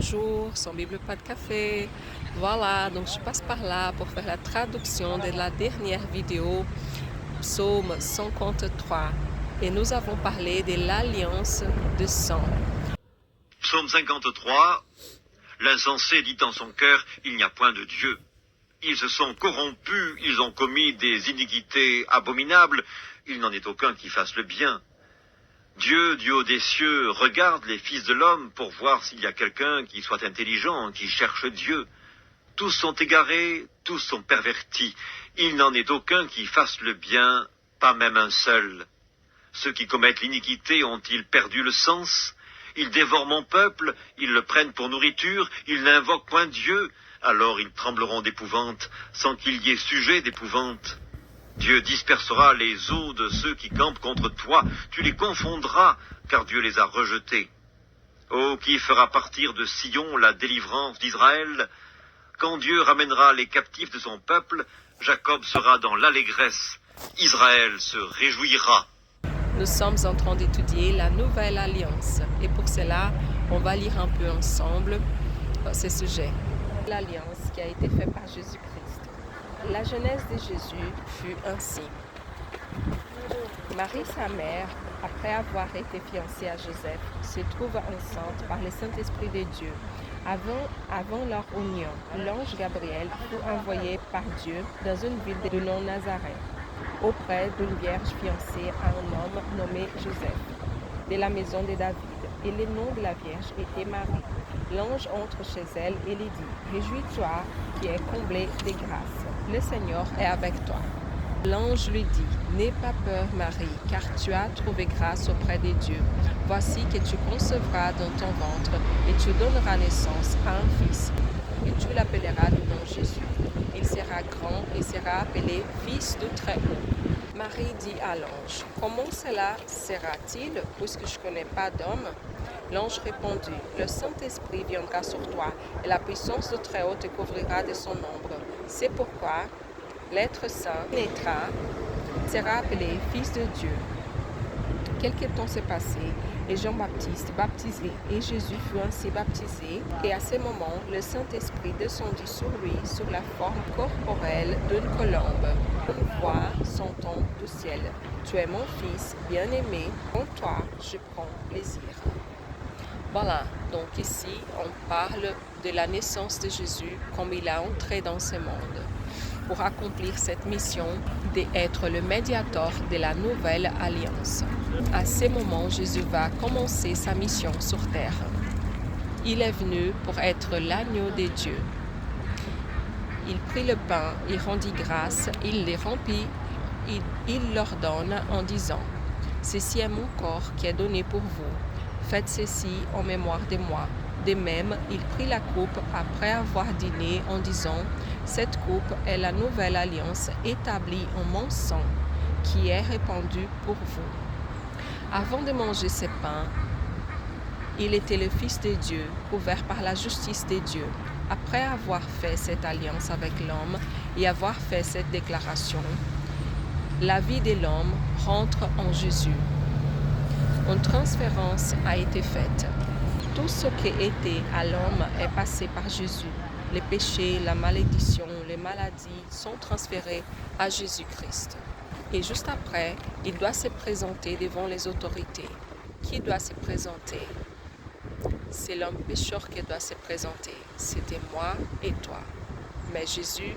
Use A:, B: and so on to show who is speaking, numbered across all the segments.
A: bonjour, sans Bible pas de café. Voilà, donc je passe par là pour faire la traduction de la dernière vidéo, Psaume 53. Et nous avons parlé de l'alliance de sang.
B: Psaume 53, l'insensé dit en son cœur, il n'y a point de Dieu. Ils se sont corrompus, ils ont commis des iniquités abominables, il n'en est aucun qui fasse le bien. Dieu, du haut des cieux, regarde les fils de l'homme pour voir s'il y a quelqu'un qui soit intelligent, qui cherche Dieu. Tous sont égarés, tous sont pervertis. Il n'en est aucun qui fasse le bien, pas même un seul. Ceux qui commettent l'iniquité ont-ils perdu le sens? Ils dévorent mon peuple, ils le prennent pour nourriture, ils n'invoquent point Dieu. Alors ils trembleront d'épouvante, sans qu'il y ait sujet d'épouvante. Dieu dispersera les eaux de ceux qui campent contre toi, tu les confondras, car Dieu les a rejetés. Oh, qui fera partir de Sion la délivrance d'Israël? Quand Dieu ramènera les captifs de son peuple, Jacob sera dans l'allégresse, Israël se réjouira.
A: Nous sommes en train d'étudier la nouvelle alliance. Et pour cela, on va lire un peu ensemble ce sujet. L'alliance qui a été faite par Jésus-Christ. La jeunesse de Jésus fut ainsi. Marie, sa mère, après avoir été fiancée à Joseph, se trouve enceinte par le Saint-Esprit de Dieu. Avant leur union, l'ange Gabriel fut envoyé par Dieu dans une ville de nom Nazareth, auprès d'une vierge fiancée à un homme nommé Joseph, de la maison de David. Et le nom de la vierge était Marie. L'ange entre chez elle et lui dit, « Réjouis-toi qui es comblée de grâce. Le Seigneur est avec toi. » L'ange lui dit, « N'aie pas peur, Marie, car tu as trouvé grâce auprès de Dieu. Voici que tu concevras dans ton ventre et tu donneras naissance à un fils. Et tu l'appelleras du nom Jésus. Il sera grand et sera appelé Fils du Très-Haut. » Marie dit à l'ange, « Comment cela sera-t-il, puisque je ne connais pas d'homme ?» L'ange répondit, « Le Saint-Esprit viendra sur toi, et la puissance du Très-Haut te couvrira de son ombre. C'est pourquoi l'être saint naîtra, sera appelé Fils de Dieu. » Quelque temps s'est passé, et Jean-Baptiste baptisé, et Jésus fut ainsi baptisé. Et à ce moment, le Saint-Esprit descendit sur lui sous la forme corporelle d'une colombe. Une voix s'entend du ciel. « Tu es mon Fils bien-aimé, en toi je prends plaisir. » Voilà, donc ici, on parle de la naissance de Jésus comme il a entré dans ce monde pour accomplir cette mission d'être le médiateur de la nouvelle alliance. À ce moment, Jésus va commencer sa mission sur terre. Il est venu pour être l'agneau de Dieu. Il prit le pain, il rendit grâce, il les rompit, il leur donne en disant, « Ceci est mon corps qui est donné pour vous. Faites ceci en mémoire de moi. » De même, il prit la coupe après avoir dîné en disant, « Cette coupe est la nouvelle alliance établie en mon sang, qui est répandue pour vous. » Avant de manger ce pain, il était le Fils de Dieu, couvert par la justice de Dieu. Après avoir fait cette alliance avec l'homme et avoir fait cette déclaration, la vie de l'homme rentre en Jésus. Une transférence a été faite. Tout ce qui était à l'homme est passé par Jésus. Les péchés, la malédiction, les maladies sont transférés à Jésus-Christ. Et juste après, il doit se présenter devant les autorités. Qui doit se présenter? C'est l'homme pécheur qui doit se présenter. C'était moi et toi. Mais Jésus,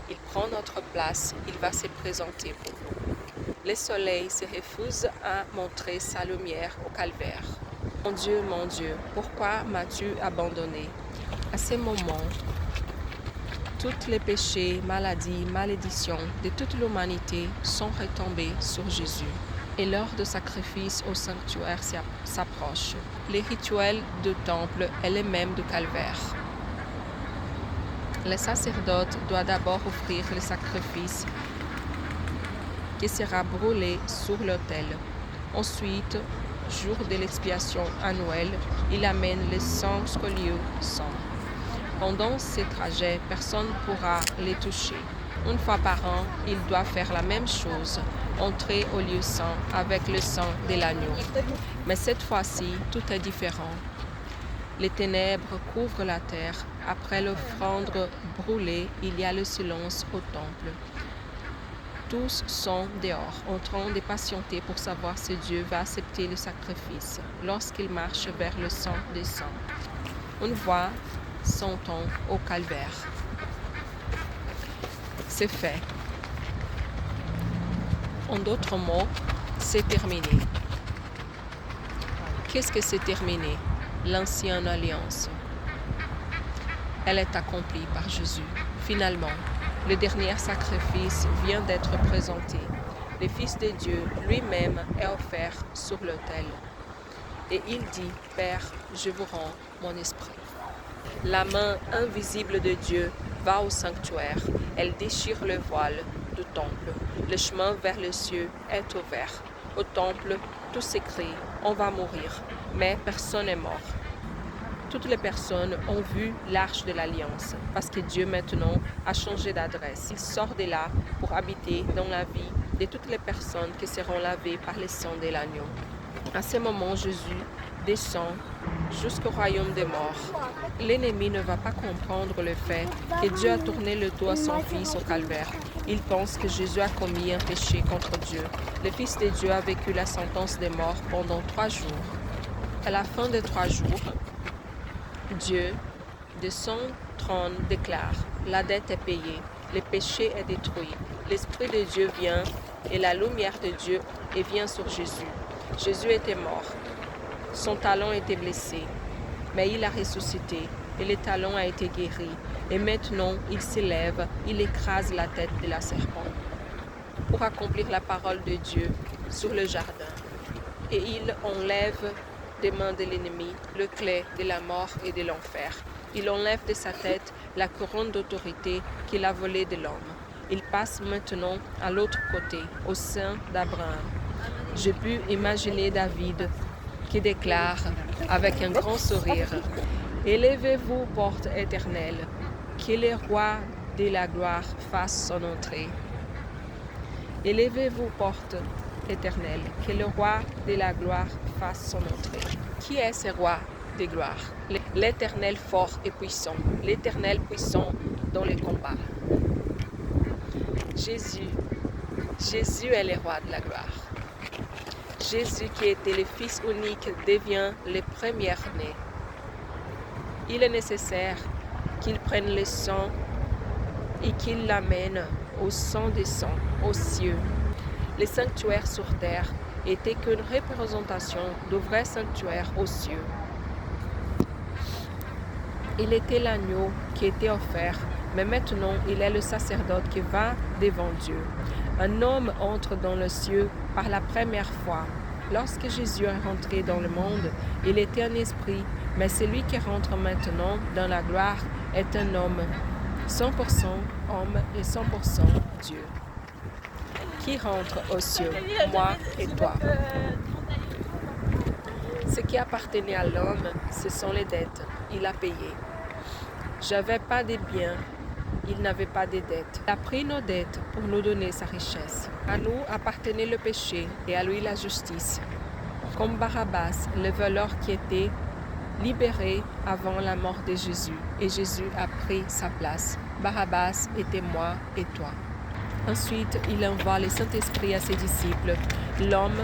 A: il prend notre place, il va se présenter pour nous. Le soleil se refuse à montrer sa lumière au calvaire. Mon Dieu, pourquoi m'as-tu abandonné? À ce moment, tous les péchés, maladies, malédictions de toute l'humanité sont retombés sur Jésus. Et l'heure de sacrifice au sanctuaire s'approche. Les rituels du temple est le même du calvaire. Le sacerdote doit d'abord offrir le sacrifice qui sera brûlé sur l'autel. Ensuite, jour de l'expiation annuelle, il amène le sang scolieux sang. Pendant ce trajet, personne ne pourra les toucher. Une fois par an, il doit faire la même chose, entrer au lieu saint avec le sang de l'agneau. Mais cette fois-ci, tout est différent. Les ténèbres couvrent la terre. Après l'offrande brûlée, il y a le silence au temple. Tous sont dehors, en train de patienter pour savoir si Dieu va accepter le sacrifice lorsqu'il marche vers le sang des saints. On voit son temps au calvaire. C'est fait. En d'autres mots, c'est terminé. Qu'est-ce que c'est terminé? L'ancienne alliance. Elle est accomplie par Jésus. Finalement, le dernier sacrifice vient d'être présenté. Le Fils de Dieu lui-même est offert sur l'autel. Et il dit, « Père, je vous rends mon esprit. » La main invisible de Dieu va au sanctuaire. Elle déchire le voile du temple. Le chemin vers les cieux est ouvert. Au temple, tout s'écrit, on va mourir, mais personne n'est mort. Toutes les personnes ont vu l'arche de l'Alliance, parce que Dieu maintenant a changé d'adresse. Il sort de là pour habiter dans la vie de toutes les personnes qui seront lavées par le sang de l'agneau. À ce moment, Jésus descend jusqu'au royaume des morts. L'ennemi ne va pas comprendre le fait que Dieu a tourné le dos à son Fils au calvaire. Il pense que Jésus a commis un péché contre Dieu. Le Fils de Dieu a vécu la sentence des morts pendant 3 jours. À la fin des 3 jours, Dieu, de son trône, déclare, la dette est payée, le péché est détruit, l'Esprit de Dieu vient et la lumière de Dieu vient sur Jésus. Jésus était mort, son talon était blessé, mais il a ressuscité et le talon a été guéri. Et maintenant, il s'élève, il écrase la tête de la serpent pour accomplir la parole de Dieu sur le jardin. Et il enlève des mains de l'ennemi le clé de la mort et de l'enfer. Il enlève de sa tête la couronne d'autorité qu'il a volée de l'homme. Il passe maintenant à l'autre côté, au sein d'Abraham. J'ai pu imaginer David qui déclare avec un grand sourire, « Élevez-vous, porte éternelle, que le roi de la gloire fasse son entrée. » Élevez-vous, porte éternelle, que le roi de la gloire fasse son entrée. Qui est ce roi de gloire? L'Éternel fort et puissant, l'Éternel puissant dans les combats. Jésus est le roi de la gloire. Jésus qui était le Fils unique devient le premier-né. Il est nécessaire qu'il prenne le sang et qu'il l'amène au sang des saints, aux cieux. Le sanctuaire sur terre était qu'une représentation du vrai sanctuaire aux cieux. Il était l'agneau qui était offert, mais maintenant il est le sacerdote qui va devant Dieu. Un homme entre dans le cieux par la première fois. Lorsque Jésus est rentré dans le monde, il était un esprit, mais celui qui rentre maintenant dans la gloire est un homme, 100% homme et 100% Dieu. Qui rentre aux cieux, moi et toi. Ce qui appartenait à l'homme, ce sont les dettes. Il a payé. J'avais pas de biens, il n'avait pas de dettes. Il a pris nos dettes pour nous donner sa richesse. À nous appartenait le péché et à lui la justice. Comme Barabbas, le voleur qui était libéré avant la mort de Jésus. Et Jésus a pris sa place. Barabbas était moi et toi. Ensuite, il envoie le Saint-Esprit à ses disciples. L'homme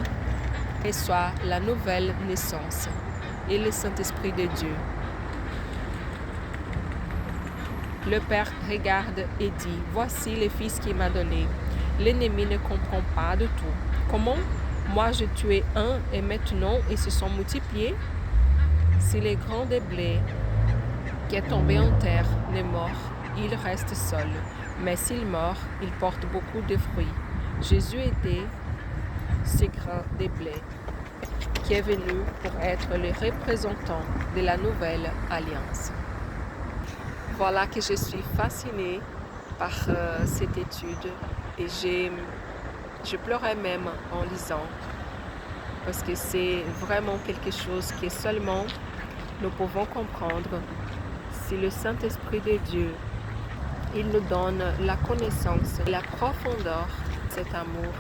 A: reçoit la nouvelle naissance et le Saint-Esprit de Dieu. Le Père regarde et dit, « Voici le Fils qui m'a donné. » L'ennemi ne comprend pas de tout. Comment? Moi, j'ai tué un et maintenant ils se sont multipliés? Si le grain de blé qui est tombé en terre n'est mort, il reste seul. Mais s'il meurt, il porte beaucoup de fruits. Jésus était ce grain de blé qui est venu pour être le représentant de la nouvelle alliance. Voilà que je suis fascinée par cette étude et je pleurais même en lisant parce que c'est vraiment quelque chose que seulement nous pouvons comprendre si le Saint-Esprit de Dieu il nous donne la connaissance de la profondeur de cet amour,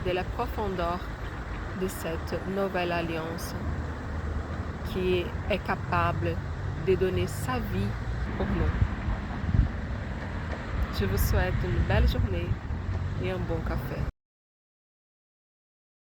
A: de la profondeur de cette nouvelle alliance qui est capable de donner sa vie pour nous. Je vous souhaite une belle journée et un bon café.